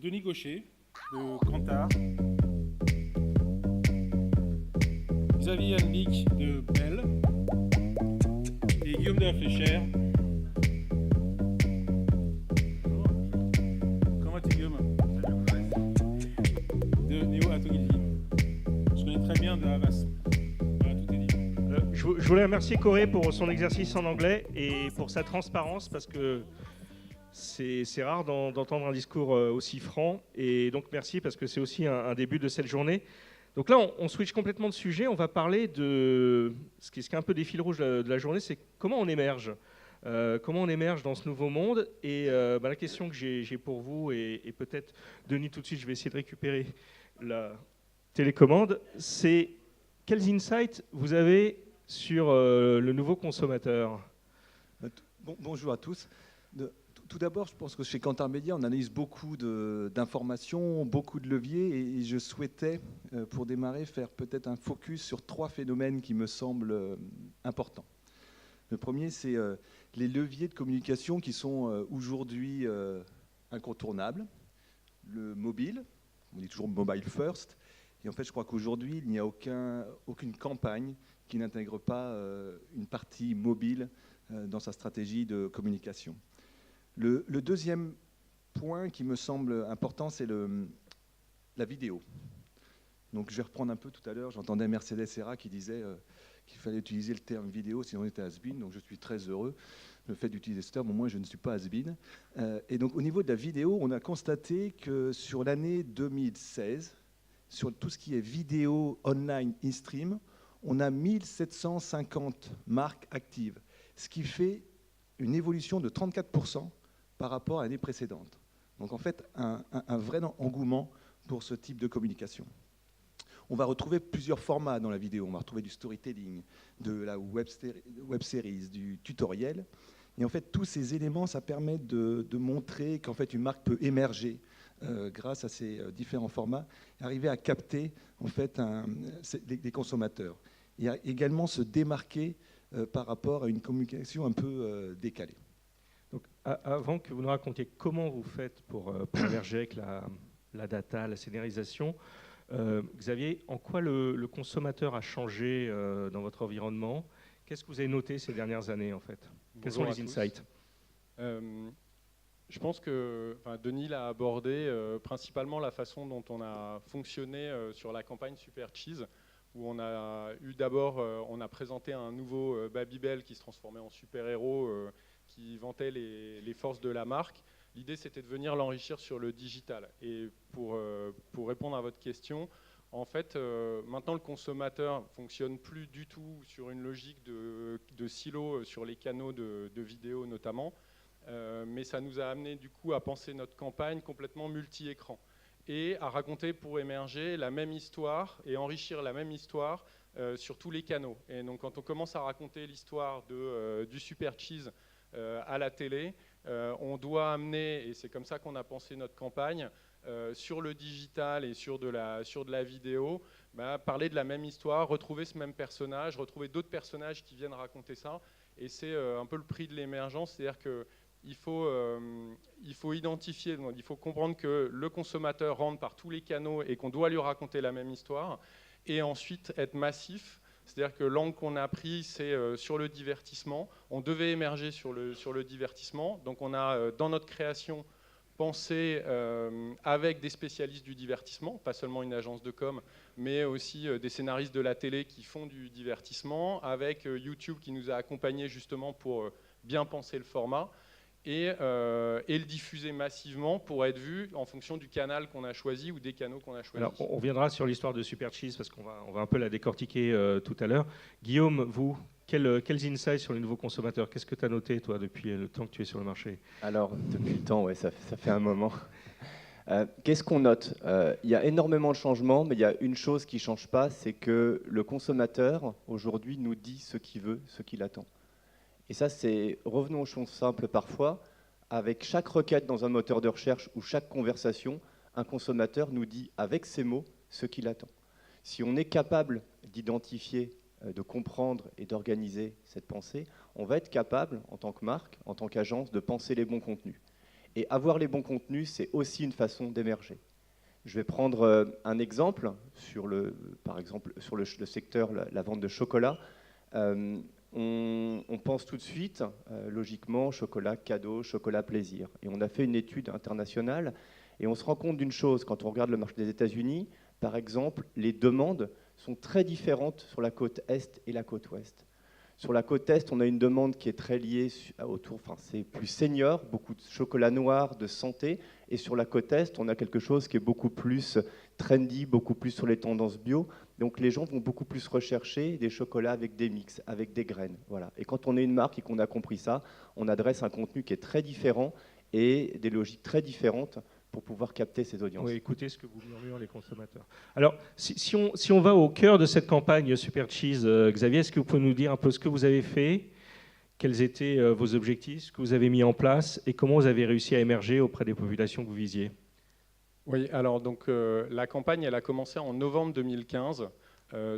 Denis Gaucher, de Kantar, Xavier Hanbic de Bell et Guillaume de la Fléchère. Bonjour. Comment vas-tu, Guillaume? De Néo Atogilvi. Je connais très bien de Havas. Voilà, tout est dit. Je voulais remercier Corée pour son exercice en anglais et pour sa transparence parce que c'est rare d'entendre un discours aussi franc. Et donc merci parce que c'est aussi un début de cette journée. Donc là, on switch complètement de sujet. On va parler de ce qui est un peu des fils rouges de la journée, c'est comment on émerge. Comment on émerge dans ce nouveau monde. Et la question que j'ai pour vous, et peut-être Denis tout de suite, je vais essayer de récupérer la télécommande, c'est quels insights vous avez sur le nouveau consommateur? Bonjour à tous. Tout d'abord, je pense que chez Kantar Media, on analyse beaucoup d'informations, beaucoup de leviers, et je souhaitais, pour démarrer, faire peut-être un focus sur 3 phénomènes qui me semblent importants. Le premier, c'est les leviers de communication qui sont aujourd'hui incontournables. Le mobile, on dit toujours mobile first, et en fait, je crois qu'aujourd'hui, il n'y a aucune campagne qui n'intègre pas une partie mobile dans sa stratégie de communication. Le deuxième point qui me semble important, c'est la vidéo. Donc je vais reprendre un peu tout à l'heure, j'entendais Mercedes Serra qui disait qu'il fallait utiliser le terme vidéo, sinon on était has-been, donc je suis très heureux le fait d'utiliser ce terme, au moins je ne suis pas has-been. Et donc au niveau de la vidéo, on a constaté que sur l'année 2016, sur tout ce qui est vidéo online in-stream, on a 1750 marques actives, ce qui fait une évolution de 34% par rapport à l'année précédente. Donc en fait, un vrai engouement pour ce type de communication. On va retrouver plusieurs formats dans la vidéo. On va retrouver du storytelling, de la web series, du tutoriel. Et en fait, tous ces éléments, ça permet de montrer qu'en fait, une marque peut émerger grâce à ces différents formats, arriver à capter en fait des consommateurs. Et également se démarquer par rapport à une communication un peu décalée. Donc, avant que vous nous racontiez comment vous faites pour émerger avec la data, la scénarisation, Xavier, en quoi le consommateur a changé dans votre environnement? Qu'est-ce que vous avez noté ces dernières années, en fait? Quels sont les insights? Je pense que Denis l'a abordé principalement la façon dont on a fonctionné sur la campagne Super Cheese, où on a eu d'abord, on a présenté un nouveau Babybel qui se transformait en super-héros, qui vantait les forces de la marque. L'idée, c'était de venir l'enrichir sur le digital. Et pour répondre à votre question, en fait, maintenant, le consommateur ne fonctionne plus du tout sur une logique de silo sur les canaux de vidéo notamment, mais ça nous a amené du coup à penser notre campagne complètement multi-écran et à raconter pour émerger la même histoire et enrichir la même histoire sur tous les canaux. Et donc, quand on commence à raconter l'histoire du Super Cheese à la télé, on doit amener, et c'est comme ça qu'on a pensé notre campagne, sur le digital et sur de la vidéo, parler de la même histoire, retrouver ce même personnage, retrouver d'autres personnages qui viennent raconter ça. Et c'est un peu le prix de l'émergence, c'est-à-dire qu'il faut identifier, donc il faut comprendre que le consommateur rentre par tous les canaux et qu'on doit lui raconter la même histoire, et ensuite être massif. C'est-à-dire que l'angle qu'on a pris, c'est sur le divertissement. On devait émerger sur le divertissement. Donc on a, dans notre création, pensé avec des spécialistes du divertissement, pas seulement une agence de com, mais aussi des scénaristes de la télé qui font du divertissement, avec YouTube qui nous a accompagnés justement pour bien penser le format. Et le diffuser massivement pour être vu en fonction du canal qu'on a choisi ou des canaux qu'on a choisis. Alors, on reviendra sur l'histoire de Super Cheese parce qu'on va un peu la décortiquer tout à l'heure. Guillaume, vous, quels insights sur les nouveaux consommateurs? Qu'est-ce que tu as noté, toi, depuis le temps que tu es sur le marché? Alors, depuis le temps, ouais, ça fait un moment. Qu'est-ce qu'on note? Il y a énormément de changements, mais il y a une chose qui ne change pas, c'est que le consommateur, aujourd'hui, nous dit ce qu'il veut, ce qu'il attend. Et ça, revenons aux choses simples parfois, avec chaque requête dans un moteur de recherche ou chaque conversation, un consommateur nous dit avec ses mots ce qu'il attend. Si on est capable d'identifier, de comprendre et d'organiser cette pensée, on va être capable, en tant que marque, en tant qu'agence, de penser les bons contenus. Et avoir les bons contenus, c'est aussi une façon d'émerger. Je vais prendre un exemple, par exemple sur le secteur, la vente de chocolat. On pense tout de suite, logiquement, chocolat cadeau, chocolat plaisir. Et on a fait une étude internationale et on se rend compte d'une chose, quand on regarde le marché des États-Unis, par exemple, les demandes sont très différentes sur la côte Est et la côte Ouest. Sur la côte Est, on a une demande qui est très liée c'est plus senior, beaucoup de chocolat noir, de santé. Et sur la côte Est, on a quelque chose qui est beaucoup plus trendy, beaucoup plus sur les tendances bio. Donc les gens vont beaucoup plus rechercher des chocolats avec des mix, avec des graines. Voilà. Et quand on est une marque et qu'on a compris ça, on adresse un contenu qui est très différent et des logiques très différentes pour pouvoir capter ces audiences. Oui, écoutez ce que vous murmurent les consommateurs. Alors, si on va au cœur de cette campagne Super Cheese, Xavier, est-ce que vous pouvez nous dire un peu ce que vous avez fait, quels étaient vos objectifs, ce que vous avez mis en place et comment vous avez réussi à émerger auprès des populations que vous visiez? Oui, alors donc la campagne, elle a commencé en novembre 2015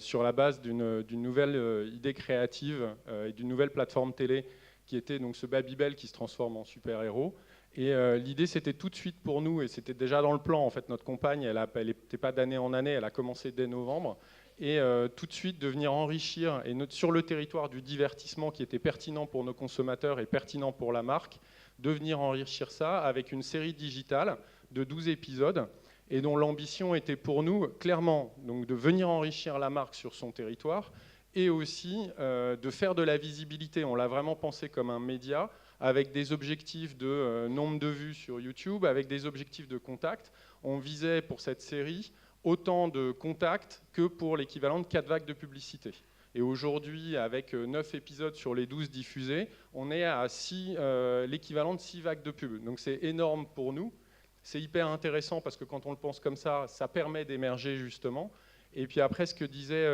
sur la base d'une nouvelle idée créative et d'une nouvelle plateforme télé qui était donc ce Babybel qui se transforme en super-héros. Et l'idée, c'était tout de suite pour nous, et c'était déjà dans le plan, en fait, notre campagne, elle n'était pas d'année en année, elle a commencé dès novembre, et tout de suite de venir enrichir, et sur le territoire du divertissement qui était pertinent pour nos consommateurs et pertinent pour la marque, de venir enrichir ça avec une série digitale de 12 épisodes, et dont l'ambition était pour nous, clairement, donc de venir enrichir la marque sur son territoire, et aussi de faire de la visibilité. On l'a vraiment pensé comme un média, avec des objectifs de nombre de vues sur YouTube, avec des objectifs de contact. On visait pour cette série autant de contacts que pour l'équivalent de 4 vagues de publicité. Et aujourd'hui, avec 9 épisodes sur les 12 diffusés, on est à l'équivalent de 6 vagues de pub. Donc c'est énorme pour nous. C'est hyper intéressant parce que quand on le pense comme ça permet d'émerger justement. Et puis après, ce que disait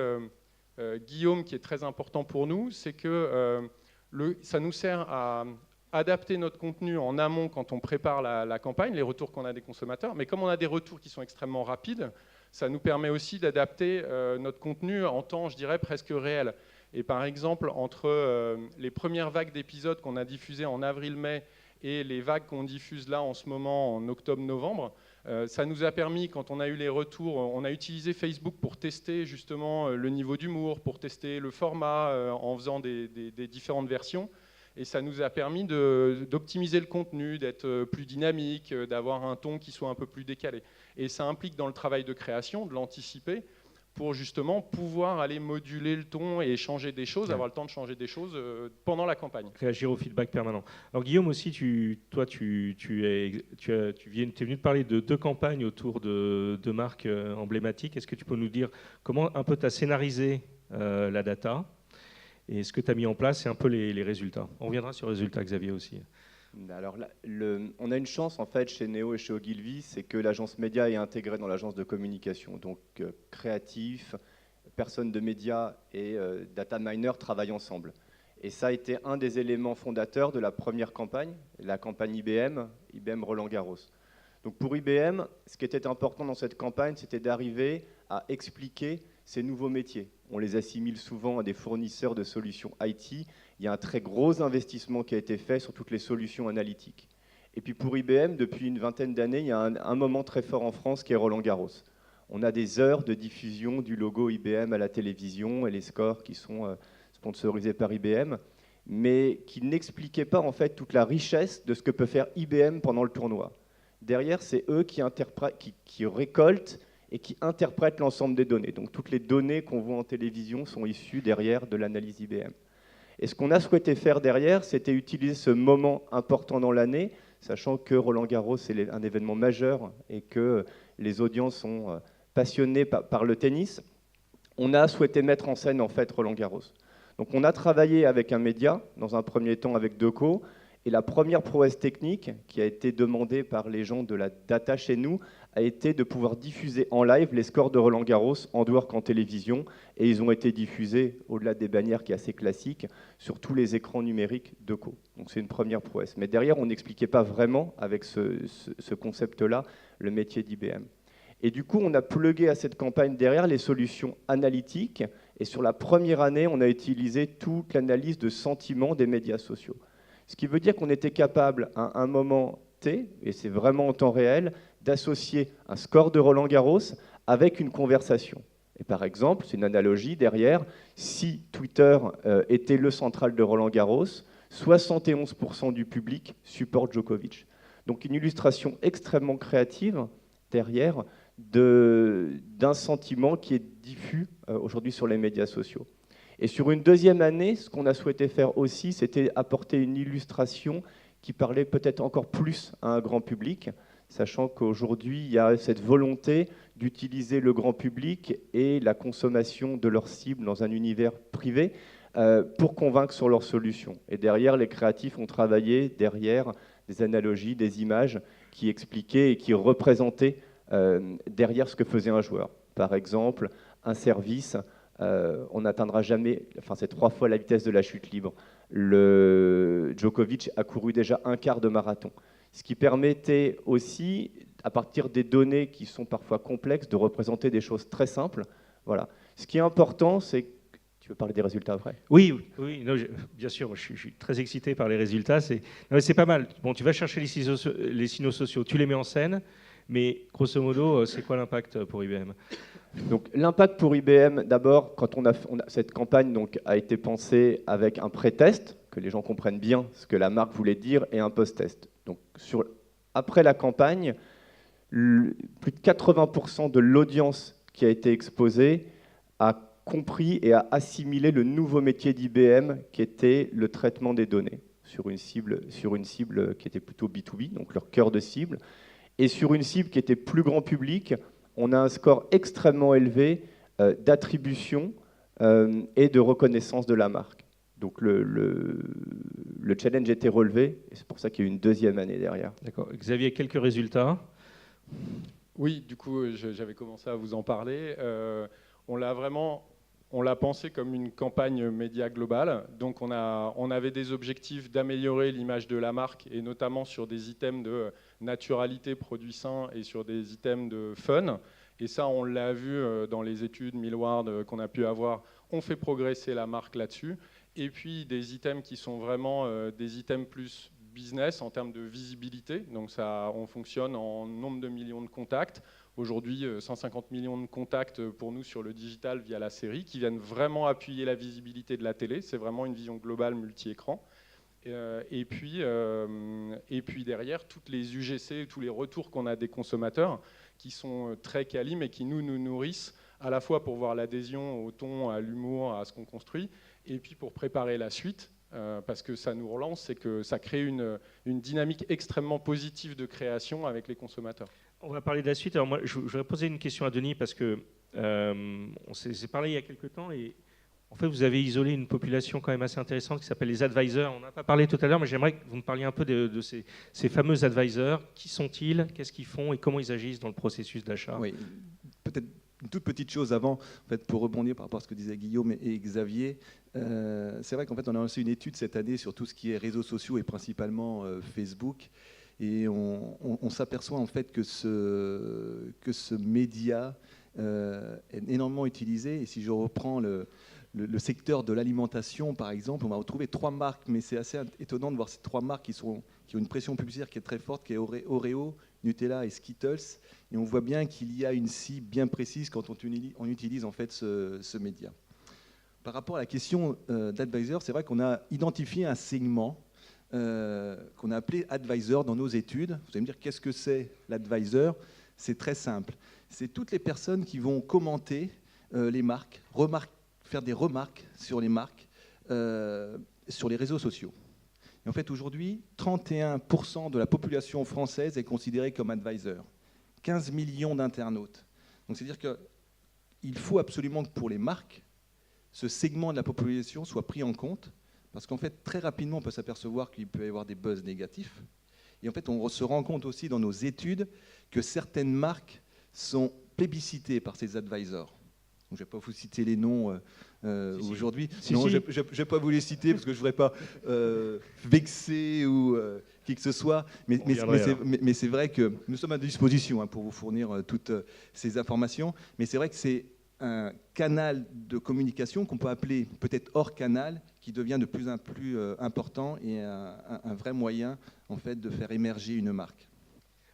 Guillaume, qui est très important pour nous, c'est que ça nous sert à adapter notre contenu en amont quand on prépare la campagne, les retours qu'on a des consommateurs. Mais comme on a des retours qui sont extrêmement rapides, ça nous permet aussi d'adapter notre contenu en temps, je dirais, presque réel. Et par exemple, entre les premières vagues d'épisodes qu'on a diffusées en avril-mai et les vagues qu'on diffuse là en ce moment en octobre-novembre, ça nous a permis, quand on a eu les retours, on a utilisé Facebook pour tester justement le niveau d'humour, pour tester le format en faisant des différentes versions. Et ça nous a permis d'optimiser le contenu, d'être plus dynamique, d'avoir un ton qui soit un peu plus décalé. Et ça implique dans le travail de création, de l'anticiper, pour justement pouvoir aller moduler le ton et changer des choses, avoir le temps de changer des choses pendant la campagne. Réagir au feedback permanent. Alors Guillaume aussi, tu es venu de parler de 2 campagnes autour de marques emblématiques. Est-ce que tu peux nous dire comment un peu tu as scénarisé la data et ce que tu as mis en place et un peu les résultats? On reviendra sur les résultats, Xavier, aussi. Alors là, on a une chance en fait chez Neo et chez Ogilvy, c'est que l'agence média est intégrée dans l'agence de communication. Donc créatifs, personnes de médias et data miner travaillent ensemble. Et ça a été un des éléments fondateurs de la première campagne, la campagne IBM Roland-Garros. Donc pour IBM, ce qui était important dans cette campagne, c'était d'arriver à expliquer ces nouveaux métiers. On les assimile souvent à des fournisseurs de solutions IT. Il y a un très gros investissement qui a été fait sur toutes les solutions analytiques. Et puis pour IBM, depuis une vingtaine d'années, il y a un moment très fort en France qui est Roland-Garros. On a des heures de diffusion du logo IBM à la télévision et les scores qui sont sponsorisés par IBM, mais qui n'expliquaient pas en fait toute la richesse de ce que peut faire IBM pendant le tournoi. Derrière, c'est eux qui récoltent et qui interprètent l'ensemble des données. Donc toutes les données qu'on voit en télévision sont issues derrière de l'analyse IBM. Et ce qu'on a souhaité faire derrière, c'était utiliser ce moment important dans l'année, sachant que Roland-Garros est un événement majeur et que les audiences sont passionnées par le tennis. On a souhaité mettre en scène en fait Roland-Garros. Donc on a travaillé avec un média, dans un premier temps avec Deco, et la première prouesse technique qui a été demandée par les gens de la data chez nous a été de pouvoir diffuser en live les scores de Roland-Garros en dehors qu'en télévision, et ils ont été diffusés, au-delà des bannières qui est assez classique, sur tous les écrans numériques Deco. Donc c'est une première prouesse. Mais derrière, on n'expliquait pas vraiment, avec ce concept-là, le métier d'IBM. Et du coup, on a plugué à cette campagne derrière les solutions analytiques, et sur la première année, on a utilisé toute l'analyse de sentiments des médias sociaux. Ce qui veut dire qu'on était capable, à un moment tenté, et c'est vraiment en temps réel, d'associer un score de Roland-Garros avec une conversation. Et par exemple, c'est une analogie derrière, si Twitter était le central de Roland-Garros, 71% du public supporte Djokovic. Donc une illustration extrêmement créative derrière d'un sentiment qui est diffus aujourd'hui sur les médias sociaux. Et sur une deuxième année, ce qu'on a souhaité faire aussi, c'était apporter une illustration qui parlait peut-être encore plus à un grand public, sachant qu'aujourd'hui, il y a cette volonté d'utiliser le grand public et la consommation de leurs cibles dans un univers privé pour convaincre sur leurs solutions. Et derrière, les créatifs ont travaillé derrière des analogies, des images qui expliquaient et qui représentaient derrière ce que faisait un joueur. Par exemple, un service, on n'atteindra jamais, enfin c'est 3 fois la vitesse de la chute libre. Djokovic a couru déjà un quart de marathon. Ce qui permettait aussi, à partir des données qui sont parfois complexes, de représenter des choses très simples. Voilà. Ce qui est important, c'est... Tu veux parler des résultats après ? Oui, non, bien sûr, je suis très excité par les résultats. C'est pas mal. Bon, tu vas chercher les signaux sociaux, tu les mets en scène, mais grosso modo, c'est quoi l'impact pour IBM ? Donc, l'impact pour IBM, d'abord, quand cette campagne donc, a été pensée avec un pré-test, que les gens comprennent bien ce que la marque voulait dire, et un post-test. Donc, après la campagne, plus de 80% de l'audience qui a été exposée a compris et a assimilé le nouveau métier d'IBM qui était le traitement des données sur une cible qui était plutôt B2B, donc leur cœur de cible, et sur une cible qui était plus grand public. On a un score extrêmement élevé d'attribution et de reconnaissance de la marque. Donc le challenge était relevé, et c'est pour ça qu'il y a eu une deuxième année derrière. D'accord. Xavier, quelques résultats ? Oui, du coup, j'avais commencé à vous en parler. On l'a pensé comme une campagne média globale. Donc on avait des objectifs d'améliorer l'image de la marque, et notamment sur des items de naturalité, produits sains, et sur des items de fun. Et ça, on l'a vu dans les études Millward qu'on a pu avoir. On fait progresser la marque là-dessus. Et puis des items qui sont vraiment des items plus business en termes de visibilité. Donc on fonctionne en nombre de millions de contacts. Aujourd'hui, 150 millions de contacts pour nous sur le digital via la série, qui viennent vraiment appuyer la visibilité de la télé. C'est vraiment une vision globale multi-écran. Et puis derrière, toutes les UGC, tous les retours qu'on a des consommateurs, qui sont très quali, mais qui nous nourrissent à la fois pour voir l'adhésion au ton, à l'humour, à ce qu'on construit, et puis pour préparer la suite, parce que ça nous relance, c'est que ça crée une dynamique extrêmement positive de création avec les consommateurs. On va parler de la suite. Alors moi, je voudrais poser une question à Denis, parce que on s'est parlé il y a quelques temps, et en fait, vous avez isolé une population quand même assez intéressante qui s'appelle les advisors. On n'a pas parlé tout à l'heure, mais j'aimerais que vous me parliez un peu de ces fameux advisors. Qui sont-ils ? Qu'est-ce qu'ils font ? Et comment ils agissent dans le processus d'achat ? Oui, peut-être une toute petite chose avant, en fait, pour rebondir par rapport à ce que disaient Guillaume et Xavier. C'est vrai qu'en fait, on a lancé une étude cette année sur tout ce qui est réseaux sociaux et principalement Facebook. Et on s'aperçoit en fait que ce média est énormément utilisé. Et si je reprends le secteur de l'alimentation, par exemple, on va retrouver 3 marques, mais c'est assez étonnant de voir ces 3 marques qui ont une pression publicitaire qui est très forte, qui est Oreo, Nutella et Skittles. Et on voit bien qu'il y a une cible bien précise quand on utilise en fait ce média. Par rapport à la question d'advisor, c'est vrai qu'on a identifié un segment qu'on a appelé advisor dans nos études. Vous allez me dire, qu'est-ce que c'est l'advisor ? C'est très simple. C'est toutes les personnes qui vont commenter les marques, faire des remarques sur les marques sur les réseaux sociaux. Et en fait, aujourd'hui, 31% de la population française est considérée comme advisor. 15 millions d'internautes. Donc, c'est-à-dire qu'il faut absolument que pour les marques, ce segment de la population soit pris en compte, parce qu'en fait, très rapidement, on peut s'apercevoir qu'il peut y avoir des buzz négatifs. Et en fait, on se rend compte aussi dans nos études que certaines marques sont plébiscitées par ces advisors. Donc, je ne vais pas vous citer les noms aujourd'hui. Non, je ne vais pas vous les citer parce que je ne voudrais pas vexer ou qui que ce soit. Mais c'est vrai que nous sommes à disposition pour vous fournir toutes ces informations. Mais c'est vrai que c'est un canal de communication qu'on peut appeler peut-être hors canal, qui devient de plus en plus important et un vrai moyen en fait, de faire émerger une marque.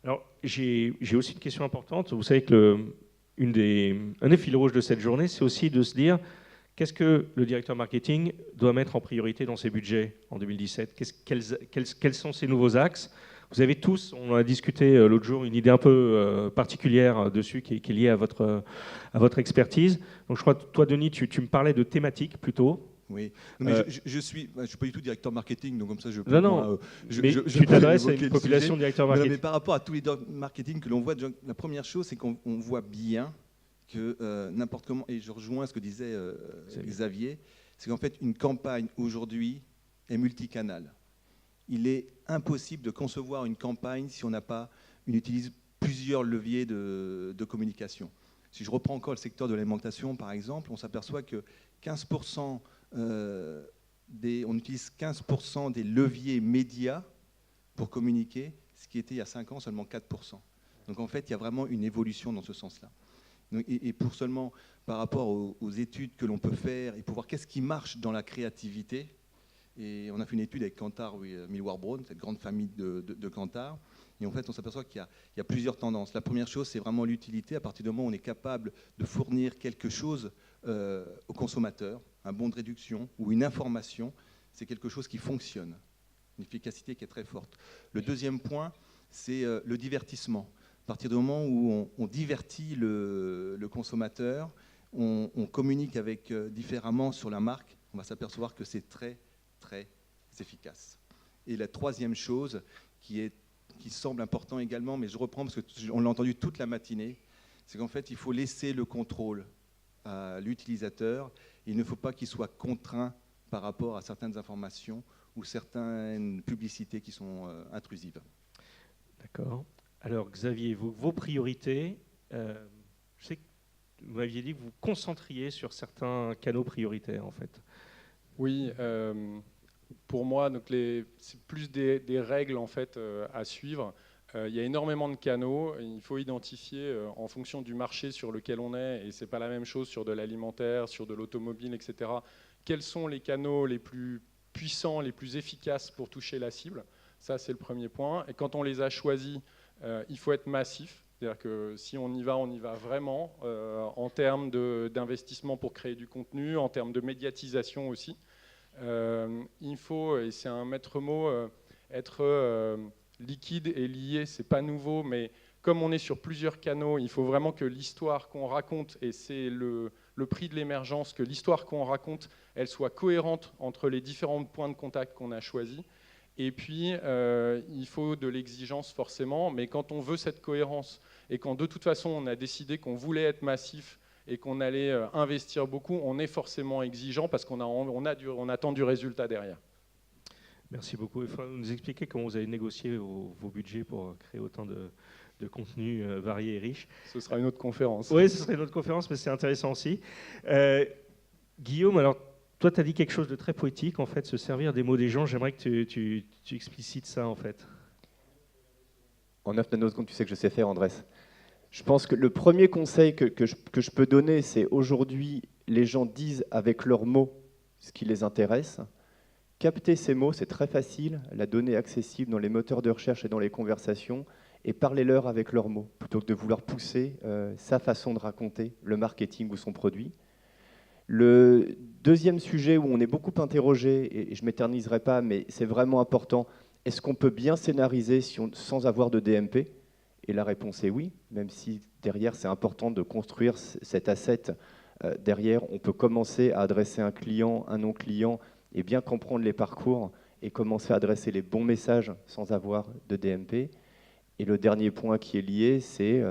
Alors, j'ai aussi une question importante. Vous savez que un des fils rouges de cette journée, c'est aussi de se dire qu'est-ce que le directeur marketing doit mettre en priorité dans ses budgets en 2017 ? Quels sont ses nouveaux axes ? Vous avez tous, on en a discuté l'autre jour, une idée un peu particulière dessus qui est liée à votre expertise. Donc je crois que toi, Denis, tu me parlais de thématiques plutôt. Oui, non, mais je suis pas du tout directeur marketing, donc comme ça je peux. Non, mais tu t'adresses à une population de directeur marketing. Mais par rapport à tous les marketing que l'on voit, la première chose, c'est qu'on voit bien que n'importe comment, et je rejoins ce que disait Xavier, c'est qu'en fait une campagne aujourd'hui est multicanal. Il est impossible de concevoir une campagne si on utilise plusieurs leviers de communication. Si je reprends encore le secteur de l'alimentation, par exemple, on s'aperçoit que 15%, on utilise 15% des leviers médias pour communiquer, ce qui était il y a 5 ans seulement 4%. Donc en fait, il y a vraiment une évolution dans ce sens-là. Et pour seulement par rapport aux études que l'on peut faire et pour voir qu'est-ce qui marche dans la créativité, et on a fait une étude avec Kantar Millward Brown, cette grande famille de Kantar, et en fait on s'aperçoit qu'il y a plusieurs tendances. La première chose, c'est vraiment l'utilité. À partir du moment où on est capable de fournir quelque chose au consommateur, un bon de réduction ou une information, c'est quelque chose qui fonctionne, une efficacité qui est très forte. Le deuxième point, c'est le divertissement. À partir du moment où on divertit le consommateur, on communique différemment sur la marque, on va s'apercevoir que c'est très efficace. Et la troisième chose qui semble important également, mais je reprends parce qu'on l'a entendu toute la matinée, c'est qu'en fait il faut laisser le contrôle à l'utilisateur. Il ne faut pas qu'il soit contraint par rapport à certaines informations ou certaines publicités qui sont intrusives. D'accord. Alors Xavier, vos priorités, je sais que vous m'aviez dit que vous vous concentriez sur certains canaux prioritaires en fait. Oui, pour moi, c'est plus des règles en fait à suivre. Il y a énormément de canaux. Il faut identifier en fonction du marché sur lequel on est, et c'est pas la même chose sur de l'alimentaire, sur de l'automobile, etc. Quels sont les canaux les plus puissants, les plus efficaces pour toucher la cible ? Ça, c'est le premier point. Et quand on les a choisis, il faut être massif. C'est-à-dire que si on y va vraiment en termes d'investissement pour créer du contenu, en termes de médiatisation aussi. Il faut, et c'est un maître mot, être liquide et lié. C'est pas nouveau, mais comme on est sur plusieurs canaux, il faut vraiment que l'histoire qu'on raconte, et c'est le prix de l'émergence, que l'histoire qu'on raconte, elle soit cohérente entre les différents points de contact qu'on a choisis. Et puis, il faut de l'exigence forcément, mais quand on veut cette cohérence et quand de toute façon on a décidé qu'on voulait être massif et qu'on allait investir beaucoup, on est forcément exigeant parce qu'on attend du résultat derrière. Merci beaucoup. Il faut nous expliquer comment vous avez négocié vos budgets pour créer autant de contenus variés et riches. Ce sera une autre conférence. Oui, ce serait une autre conférence, mais c'est intéressant aussi. Guillaume, alors toi, tu as dit quelque chose de très poétique, en fait, se servir des mots des gens. J'aimerais que tu explicites ça, en fait. En 9 nanosecondes, tu sais que je sais faire, Andrés. Je pense que le premier conseil que je peux donner, c'est aujourd'hui, les gens disent avec leurs mots ce qui les intéresse. Capter ces mots, c'est très facile. La donnée est accessible dans les moteurs de recherche et dans les conversations. Et parlez-leur avec leurs mots, plutôt que de vouloir pousser sa façon de raconter le marketing ou son produit. Le deuxième sujet où on est beaucoup interrogé, et je ne m'éterniserai pas, mais c'est vraiment important, est-ce qu'on peut bien scénariser sans avoir de DMP ? Et la réponse est oui, même si derrière c'est important de construire cet asset. Derrière, on peut commencer à adresser un client, un non-client, et bien comprendre les parcours, et commencer à adresser les bons messages sans avoir de DMP. Et le dernier point qui est lié, c'est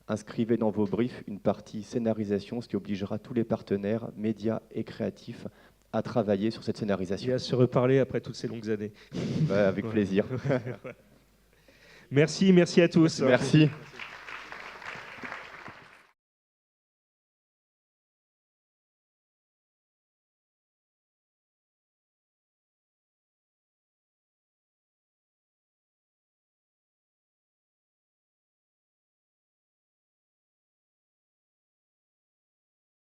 inscrivez dans vos briefs une partie scénarisation, ce qui obligera tous les partenaires, médias et créatifs, à travailler sur cette scénarisation. Et à se reparler après toutes ces longues années. Avec plaisir. Merci à tous. Merci.